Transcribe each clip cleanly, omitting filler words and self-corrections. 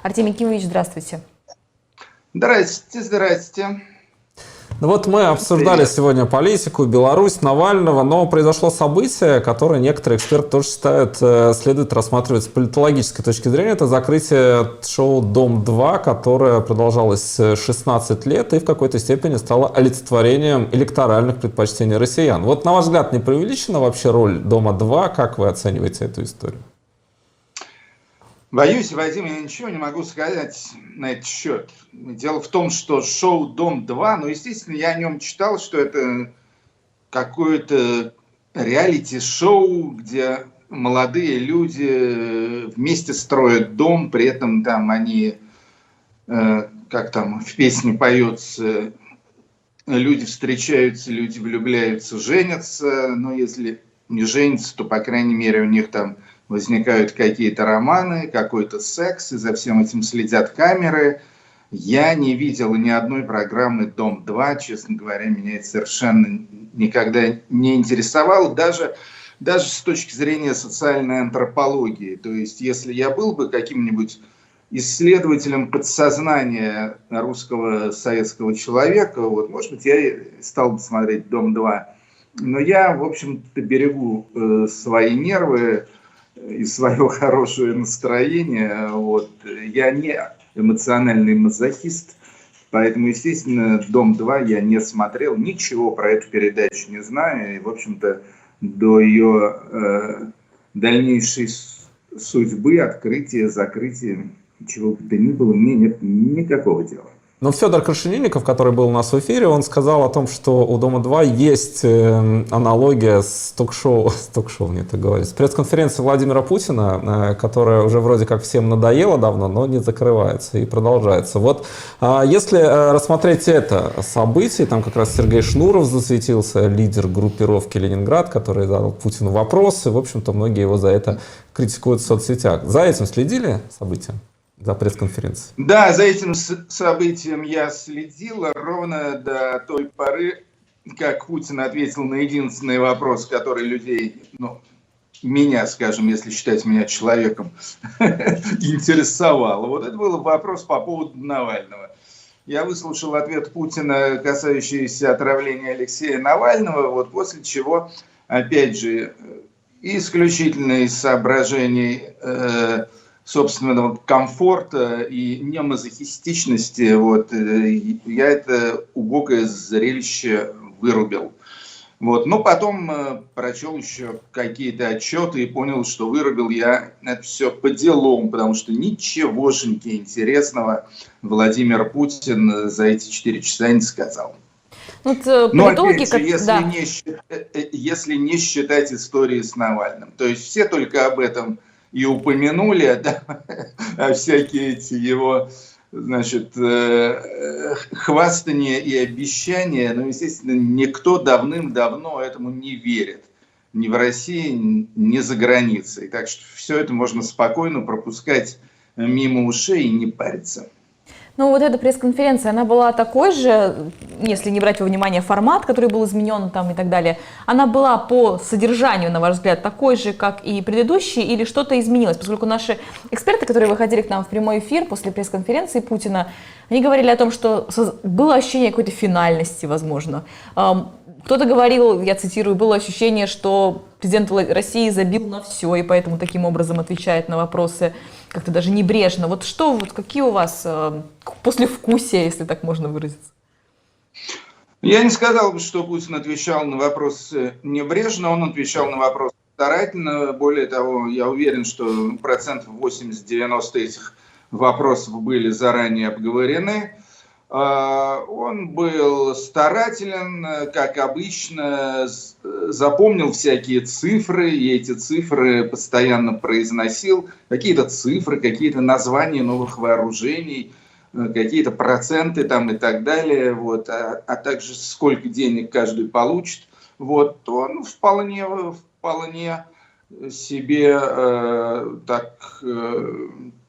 Артемий Кимович, здравствуйте. Здрасте, здрасте. Ну вот мы обсуждали сегодня политику, Беларусь, Навального, но произошло событие, которое некоторые эксперты тоже считают, следует рассматривать с политологической точки зрения. Это закрытие шоу «Дом-2», которое продолжалось 16 лет и в какой-то степени стало олицетворением электоральных предпочтений россиян. Вот на ваш взгляд, не преувеличена вообще роль «Дома-2»? Как вы оцениваете эту историю? Боюсь, Вадим, я ничего не могу сказать на этот счет. Дело в том, что шоу «Дом-2», ну, естественно, я о нем читал, что это какое-то реалити-шоу, где молодые люди вместе строят дом, при этом там они, как там в песне поется, люди встречаются, люди влюбляются, женятся, но если не женятся, то, по крайней мере, у них там возникают какие-то романы, какой-то секс, и за всем этим следят камеры. Я не видел ни одной программы «Дом-2», честно говоря, меня это совершенно никогда не интересовало, даже с точки зрения социальной антропологии. То есть, если я был бы каким-нибудь исследователем подсознания русского советского человека, вот, может быть, я стал бы смотреть «Дом-2». Но я, в общем-то, берегу свои нервы и свое хорошее настроение. Вот. Я не эмоциональный мазохист, поэтому, естественно, «Дом-2» я не смотрел, ничего про эту передачу не знаю, и, в общем-то, до ее дальнейшей судьбы, открытия, закрытия, чего бы то ни было, мне нет никакого дела. Но Федор Крашенинников, который был у нас в эфире, он сказал о том, что у «Дома-2» есть аналогия с ток-шоу, мне так говорят, с пресс-конференцией Владимира Путина, которая уже вроде как всем надоела давно, но не закрывается и продолжается. Вот если рассмотреть это событие, там как раз Сергей Шнуров засветился, лидер группировки «Ленинград», который задал Путину вопросы, в общем-то, многие его за это критикуют в соцсетях. За этим следили события? За пресс-конференцией? Да, за этим событием я следил ровно до той поры, как Путин ответил на единственный вопрос, который людей, ну, меня, скажем, если считать меня человеком, интересовал. Вот это был вопрос по поводу Навального. Я выслушал ответ Путина, касающийся отравления Алексея Навального, вот после чего, опять же, исключительно из соображений собственного комфорта и не мазохистичности, вот, я это убогое зрелище вырубил. Вот. Но потом прочел еще какие-то отчеты и понял, что вырубил я это все по делам, потому что ничегошеньки интересного Владимир Путин за эти 4 часа не сказал. Вот, но опять же, если не считать истории с Навальным. То есть все только об этом и упомянули, да, а всякие эти его, значит, хвастания и обещания, ну, естественно, никто давным-давно этому не верит. Ни в России, ни за границей. Так что все это можно спокойно пропускать мимо ушей и не париться. Ну, вот эта пресс-конференция, она была такой же, если не брать во внимание формат, который был изменен там и так далее, она была по содержанию, на ваш взгляд, такой же, как и предыдущие, или что-то изменилось? Поскольку наши эксперты, которые выходили к нам в прямой эфир после пресс-конференции Путина, они говорили о том, что было ощущение какой-то финальности, возможно. Кто-то говорил, я цитирую, было ощущение, что президент России забил на все, и поэтому таким образом отвечает на вопросы как-то даже небрежно. Вот что, вот какие у вас послевкусия, если так можно выразиться? Я не сказал бы, что Путин отвечал на вопросы небрежно, он отвечал на вопросы старательно. Более того, я уверен, что 80-90% этих вопросов были заранее обговорены. Он был старателен, как обычно, запомнил всякие цифры, и эти цифры постоянно произносил. Какие-то цифры, какие-то названия новых вооружений, какие-то проценты там и так далее, вот, а также сколько денег каждый получит. Вот, он вполне себе так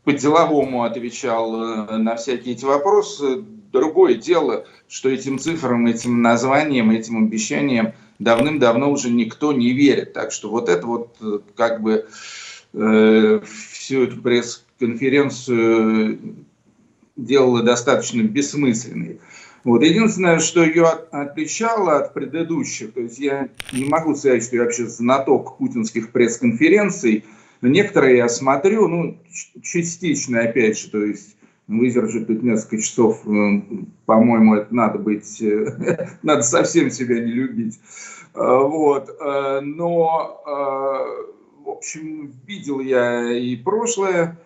по-деловому отвечал на всякие эти вопросы. Другое дело, что этим цифрам, этим названиям, этим обещаниям давным-давно уже никто не верит. Так что вот это вот как бы всю эту конференцию делала достаточно бессмысленной. Вот. Единственное, что ее отличало от предыдущих, то есть я не могу сказать, что я вообще знаток путинских пресс-конференций, но некоторые я смотрю, ну, частично, опять же, то есть выдержать тут несколько часов, по-моему, это надо быть, надо совсем себя не любить. Вот. Но, в общем, видел я и прошлое,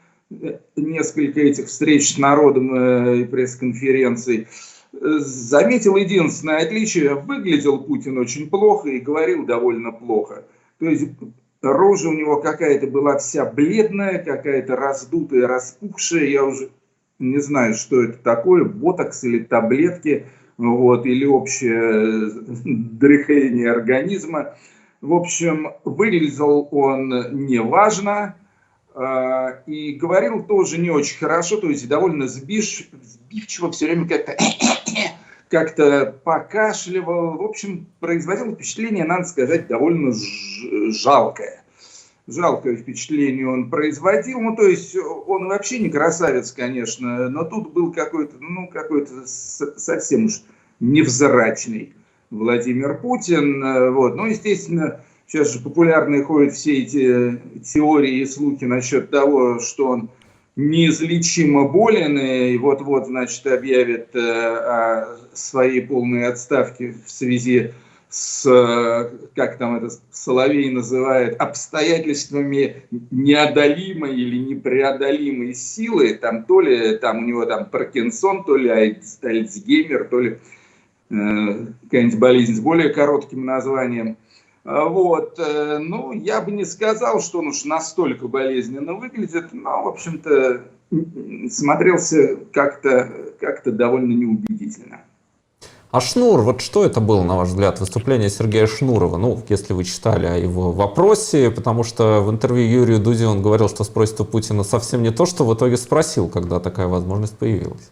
несколько этих встреч с народом и пресс-конференций. Заметил единственное отличие: выглядел Путин очень плохо и говорил довольно плохо. То есть рожа у него какая-то была вся бледная, какая-то раздутая, распухшая. Я уже не знаю, что это такое, ботокс или таблетки, вот, или общее дряхление организма. В общем, выглядел он неважно. И говорил тоже не очень хорошо, то есть довольно сбивчиво, все время как-то покашливал. В общем, производил впечатление, надо сказать, довольно жалкое. Жалкое впечатление он производил. Ну, то есть он вообще не красавец, конечно, но тут был какой-то, ну, какой-то совсем уж невзрачный Владимир Путин. Вот. Ну, естественно, сейчас же популярные ходят все эти теории и слухи насчет того, что он неизлечимо болен и вот-вот, значит, объявит о своей полной отставке в связи с, как там это Соловей называет, обстоятельствами неодолимой или непреодолимой силы. Там то ли там у него там Паркинсон, то ли Альцгеймер, то ли какая-нибудь болезнь с более коротким названием. Вот. Ну, я бы не сказал, что он уж настолько болезненно выглядит, но, в общем-то, смотрелся как-то довольно неубедительно. А Шнур, вот что это было, на ваш взгляд, выступление Сергея Шнурова? Ну, если вы читали о его вопросе, потому что в интервью Юрию Дуде он говорил, что спросит у Путина совсем не то, что в итоге спросил, когда такая возможность появилась.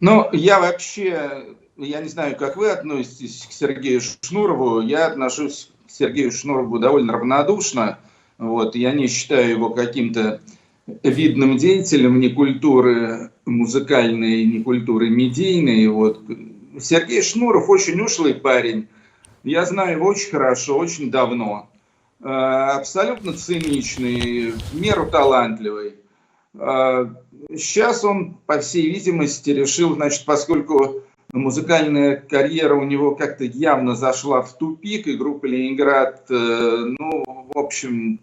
Ну, я не знаю, как вы относитесь к Сергею Шнурову. Я отношусь к Сергею Шнурову довольно равнодушно. Вот. Я не считаю его каким-то видным деятелем ни культуры музыкальной, ни культуры медийной. Вот. Сергей Шнуров очень ушлый парень. Я знаю его очень хорошо, очень давно. Абсолютно циничный, в меру талантливый. Сейчас он, по всей видимости, решил, значит, поскольку музыкальная карьера у него как-то явно зашла в тупик, и группа «Ленинград», ну, в общем,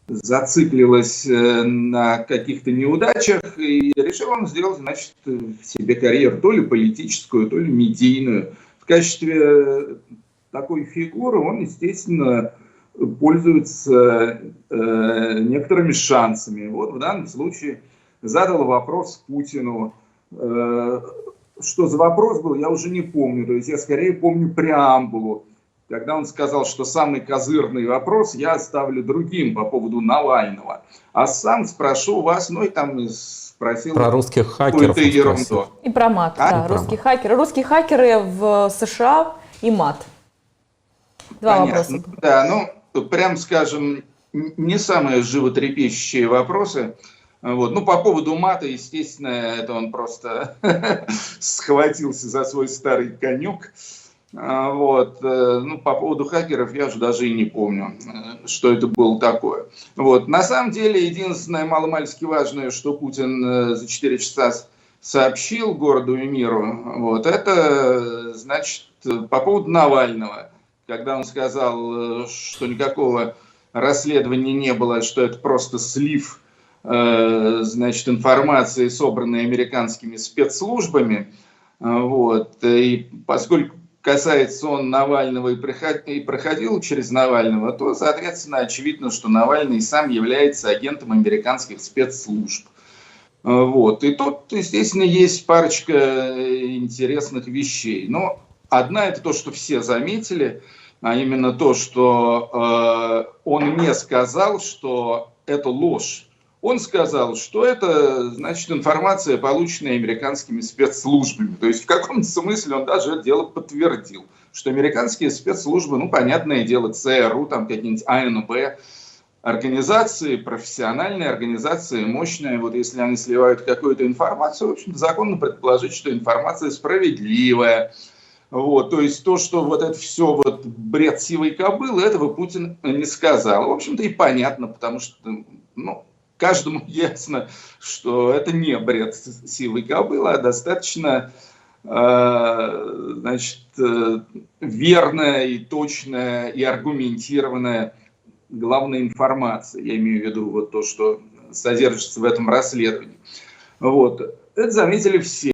зациклилась на каких-то неудачах, и решил он сделать, значит, себе карьеру то ли политическую, то ли медийную. В качестве такой фигуры он, естественно, пользуется некоторыми шансами. Вот в данном случае задал вопрос Путину. Что за вопрос был, я уже не помню. То есть я скорее помню преамбулу, когда он сказал, что самый козырный вопрос я оставлю другим по поводу Навального. А сам спрошу вас, ну и там спросил про русских хакеров. Ерунду. И про мат, да, русские хакеры. Русские хакеры в США и мат. Два Понятно. вопроса. Да, ну, прям скажем, не самые животрепещущие вопросы. Вот. Ну, по поводу мата, естественно, это он просто схватился за свой старый конек. Вот. Ну, по поводу хакеров я уже даже и не помню, что это было такое. Вот. На самом деле, единственное маломальски важное, что Путин за 4 часа сообщил городу и миру, вот, это, значит, по поводу Навального. Когда он сказал, что никакого расследования не было, что это просто слив, значит, информации, собранной американскими спецслужбами. Вот. И поскольку касается он Навального и проходил через Навального, то, соответственно, очевидно, что Навальный сам является агентом американских спецслужб. Вот. И тут, естественно, есть парочка интересных вещей. Но одна — это то, что все заметили, а именно то, что он не сказал, что это ложь. Он сказал, что это, значит, информация, полученная американскими спецслужбами. То есть в каком-то смысле он даже это дело подтвердил, что американские спецслужбы, ну, понятное дело, ЦРУ, там какие-нибудь АНБ, организации, профессиональные организации, мощные. Вот если они сливают какую-то информацию, в общем-то, законно предположить, что информация справедливая. Вот, то есть то, что вот это все вот бред сивой кобылы, этого Путин не сказал. В общем-то и понятно, потому что, ну, каждому ясно, что это не бред сивой кобылы, а достаточно, значит, верная и точная и аргументированная главная информация. Я имею в виду вот то, что содержится в этом расследовании. Вот. Это заметили все.